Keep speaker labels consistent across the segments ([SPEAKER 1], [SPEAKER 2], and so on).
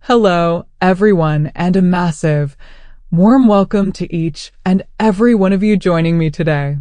[SPEAKER 1] Hello, everyone, and a massive, warm welcome to each and every one of you joining me today.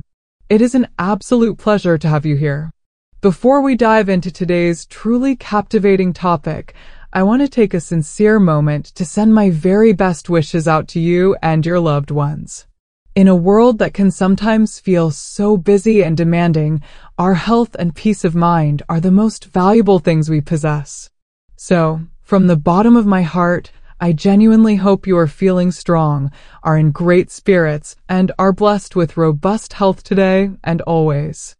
[SPEAKER 1] It is an absolute pleasure to have you here. Before we dive into today's truly captivating topic, I want to take a sincere moment to send my very best wishes out to you and your loved ones. In a world that can sometimes feel so busy and demanding, our health and peace of mind are the most valuable things we possess. So, from the bottom of my heart, I genuinely hope you are feeling strong, are in great spirits, and are blessed with robust health today and always.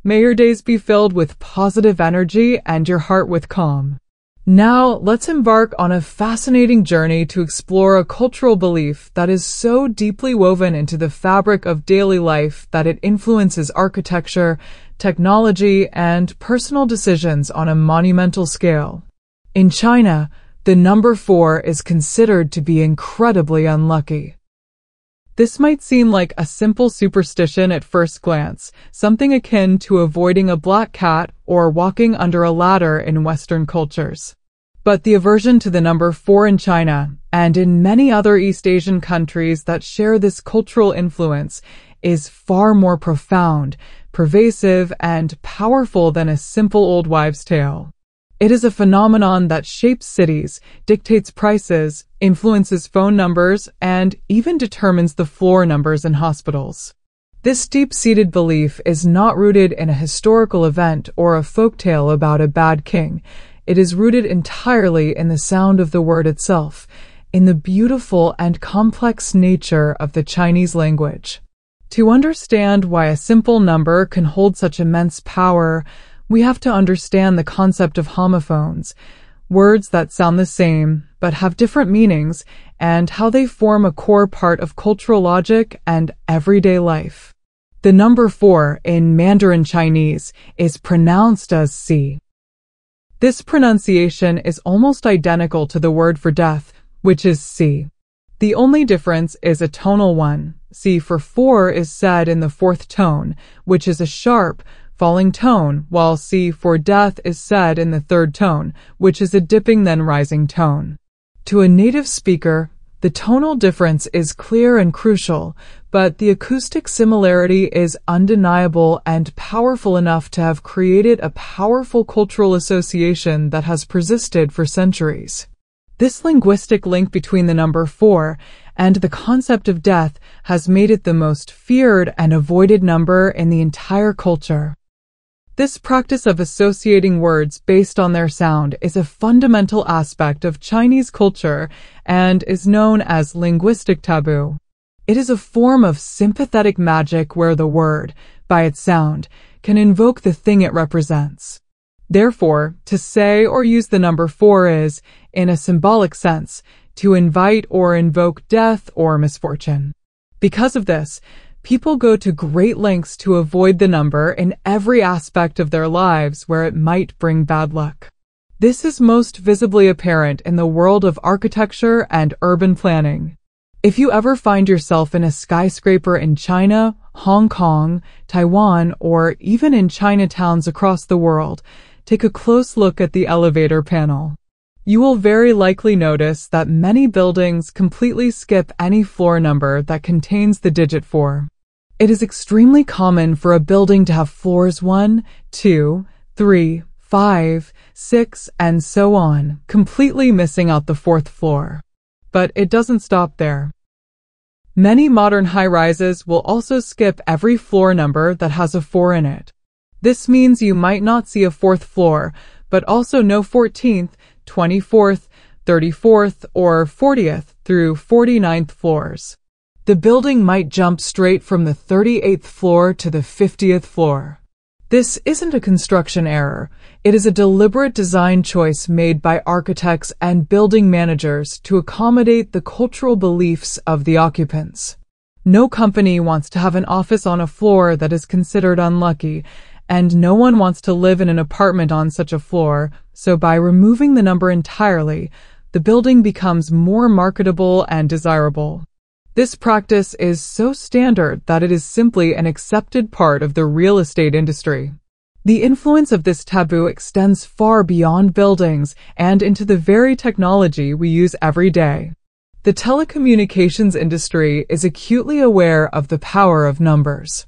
[SPEAKER 1] May your days be filled with positive energy and your heart with calm. Now, let's embark on a fascinating journey to explore a cultural belief that is so deeply woven into the fabric of daily life that it influences architecture, technology, and personal decisions on a monumental scale. In China, the number 4 is considered to be incredibly unlucky. This might seem like a simple superstition at first glance, something akin to avoiding a black cat or walking under a ladder in Western cultures. But the aversion to the number 4 in China, and in many other East Asian countries that share this cultural influence, is far more profound, pervasive, and powerful than a simple old wives' tale. It is a phenomenon that shapes cities, dictates prices, influences phone numbers, and even determines the floor numbers in hospitals. This deep-seated belief is not rooted in a historical event or a folktale about a bad king. It is rooted entirely in the sound of the word itself, in the beautiful and complex nature of the Chinese language. To understand why a simple number can hold such immense power, we have to understand the concept of homophones, words that sound the same but have different meanings, and how they form a core part of cultural logic and everyday life. The number 4 in Mandarin Chinese is pronounced as si. This pronunciation is almost identical to the word for death, which is si. The only difference is a tonal one. Si for 4 is said in the 4th tone, which is a sharp, falling tone, while si for death is said in the 3rd tone, which is a dipping then rising tone. To a native speaker, the tonal difference is clear and crucial, but the acoustic similarity is undeniable and powerful enough to have created a powerful cultural association that has persisted for centuries. This linguistic link between the number 4 and the concept of death has made it the most feared and avoided number in the entire culture. This practice of associating words based on their sound is a fundamental aspect of Chinese culture and is known as linguistic taboo. It is a form of sympathetic magic where the word, by its sound, can invoke the thing it represents. Therefore, to say or use the number 4 is, in a symbolic sense, to invite or invoke death or misfortune. Because of this, people go to great lengths to avoid the number in every aspect of their lives where it might bring bad luck. This is most visibly apparent in the world of architecture and urban planning. If you ever find yourself in a skyscraper in China, Hong Kong, Taiwan, or even in Chinatowns across the world, take a close look at the elevator panel. You will very likely notice that many buildings completely skip any floor number that contains the digit 4. It is extremely common for a building to have floors 1, 2, 3, 5, 6, and so on, completely missing out the 4th floor. But it doesn't stop there. Many modern high-rises will also skip every floor number that has a 4 in it. This means you might not see a 4th floor, but also no 14th, 24th, 34th, or 40th through 49th floors. The building might jump straight from the 38th floor to the 50th floor. This isn't a construction error. It is a deliberate design choice made by architects and building managers to accommodate the cultural beliefs of the occupants. No company wants to have an office on a floor that is considered unlucky, and no one wants to live in an apartment on such a floor, so by removing the number entirely, the building becomes more marketable and desirable. This practice is so standard that it is simply an accepted part of the real estate industry. The influence of this taboo extends far beyond buildings and into the very technology we use every day. The telecommunications industry is acutely aware of the power of numbers.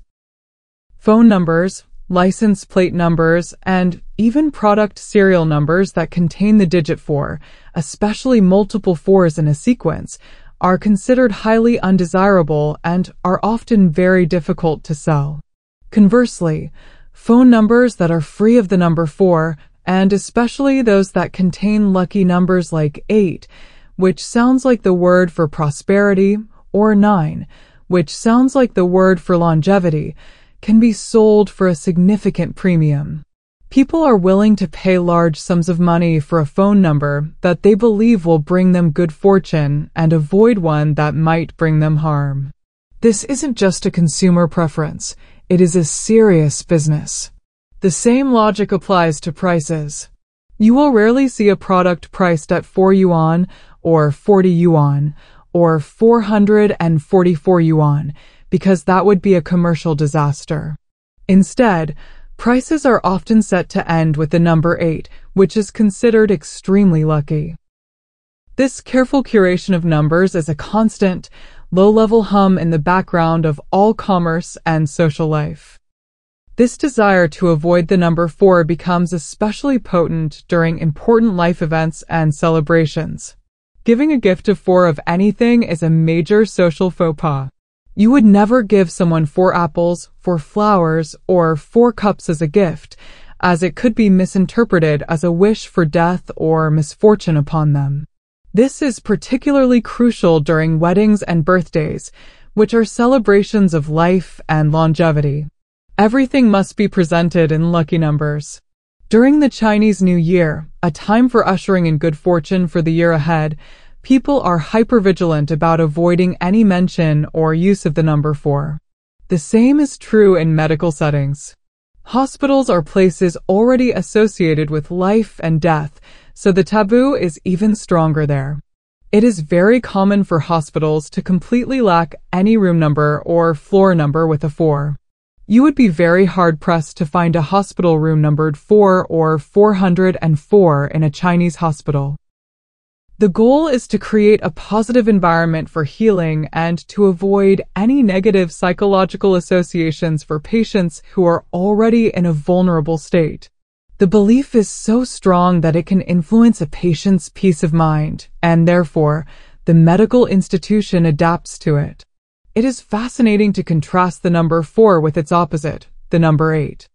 [SPEAKER 1] Phone numbers, license plate numbers, and even product serial numbers that contain the digit 4, especially multiple 4s in a sequence, are considered highly undesirable and are often very difficult to sell. Conversely, phone numbers that are free of the number 4, and especially those that contain lucky numbers like 8, which sounds like the word for prosperity, or 9, which sounds like the word for longevity, can be sold for a significant premium. People are willing to pay large sums of money for a phone number that they believe will bring them good fortune and avoid one that might bring them harm. This isn't just a consumer preference, it is a serious business. The same logic applies to prices. You will rarely see a product priced at 4 yuan or 40 yuan or 444 yuan because that would be a commercial disaster. Instead, prices are often set to end with the number 8, which is considered extremely lucky. This careful curation of numbers is a constant, low-level hum in the background of all commerce and social life. This desire to avoid the number 4 becomes especially potent during important life events and celebrations. Giving a gift of 4 of anything is a major social faux pas. You would never give someone 4 apples, 4 flowers, or 4 cups as a gift, as it could be misinterpreted as a wish for death or misfortune upon them. This is particularly crucial during weddings and birthdays, which are celebrations of life and longevity. Everything must be presented in lucky numbers. During the Chinese New Year, a time for ushering in good fortune for the year ahead, people are hypervigilant about avoiding any mention or use of the number 4. The same is true in medical settings. Hospitals are places already associated with life and death, so the taboo is even stronger there. It is very common for hospitals to completely lack any room number or floor number with a 4. You would be very hard-pressed to find a hospital room numbered 4 or 404 in a Chinese hospital. The goal is to create a positive environment for healing and to avoid any negative psychological associations for patients who are already in a vulnerable state. The belief is so strong that it can influence a patient's peace of mind, and therefore, the medical institution adapts to it. It is fascinating to contrast the number 4 with its opposite, the number 8.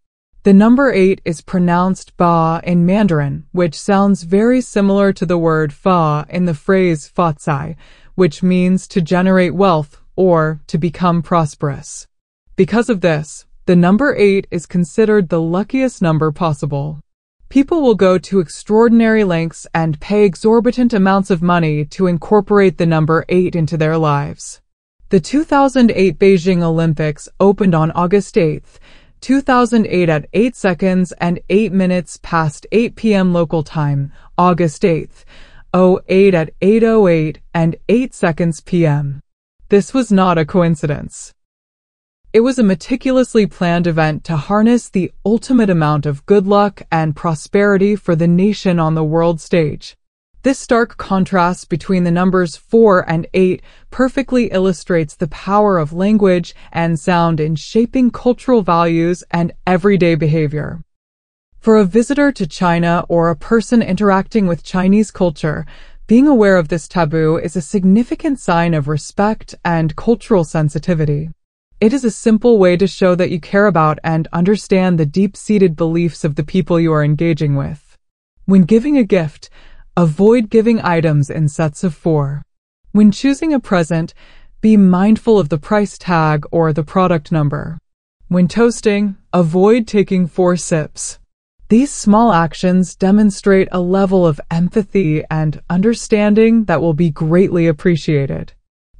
[SPEAKER 1] The number 8 is pronounced ba in Mandarin, which sounds very similar to the word fa in the phrase fa cai, which means to generate wealth or to become prosperous. Because of this, the number 8 is considered the luckiest number possible. People will go to extraordinary lengths and pay exorbitant amounts of money to incorporate the number 8 into their lives. The 2008 Beijing Olympics opened on August 8, 2008 at 8 seconds and 8 minutes past 8 p.m. local time, August 8, 08 at 8:08 and 8 seconds p.m. This was not a coincidence. It was a meticulously planned event to harness the ultimate amount of good luck and prosperity for the nation on the world stage. This stark contrast between the numbers 4 and 8 perfectly illustrates the power of language and sound in shaping cultural values and everyday behavior. For a visitor to China or a person interacting with Chinese culture, being aware of this taboo is a significant sign of respect and cultural sensitivity. It is a simple way to show that you care about and understand the deep-seated beliefs of the people you are engaging with. When giving a gift, avoid giving items in sets of 4. When choosing a present, be mindful of the price tag or the product number. When toasting, avoid taking 4 sips. These small actions demonstrate a level of empathy and understanding that will be greatly appreciated.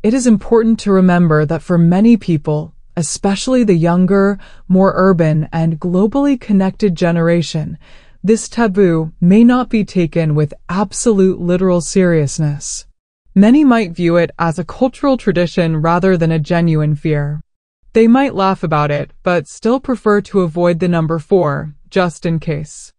[SPEAKER 1] It is important to remember that for many people, especially the younger, more urban, and globally connected generation, this taboo may not be taken with absolute literal seriousness. Many might view it as a cultural tradition rather than a genuine fear. They might laugh about it, but still prefer to avoid the number 4, just in case.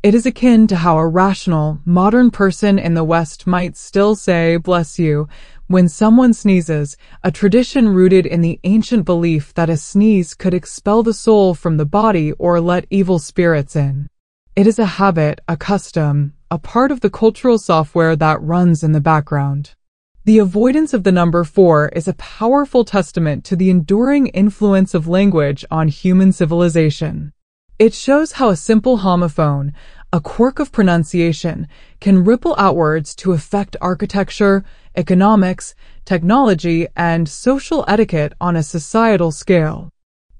[SPEAKER 1] It is akin to how a rational, modern person in the West might still say, "bless you," when someone sneezes, a tradition rooted in the ancient belief that a sneeze could expel the soul from the body or let evil spirits in. It is a habit, a custom, a part of the cultural software that runs in the background. The avoidance of the number 4 is a powerful testament to the enduring influence of language on human civilization. It shows how a simple homophone, a quirk of pronunciation, can ripple outwards to affect architecture, economics, technology, and social etiquette on a societal scale.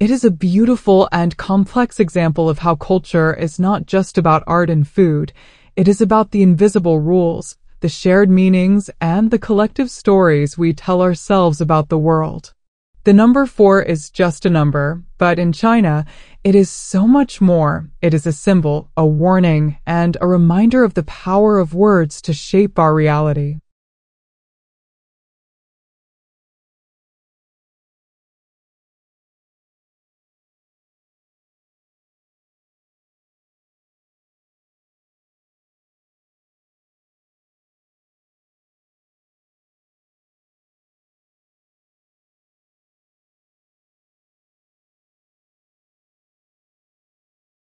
[SPEAKER 1] It is a beautiful and complex example of how culture is not just about art and food. It is about the invisible rules, the shared meanings, and the collective stories we tell ourselves about the world. The number 4 is just a number, but in China, it is so much more. It is a symbol, a warning, and a reminder of the power of words to shape our reality.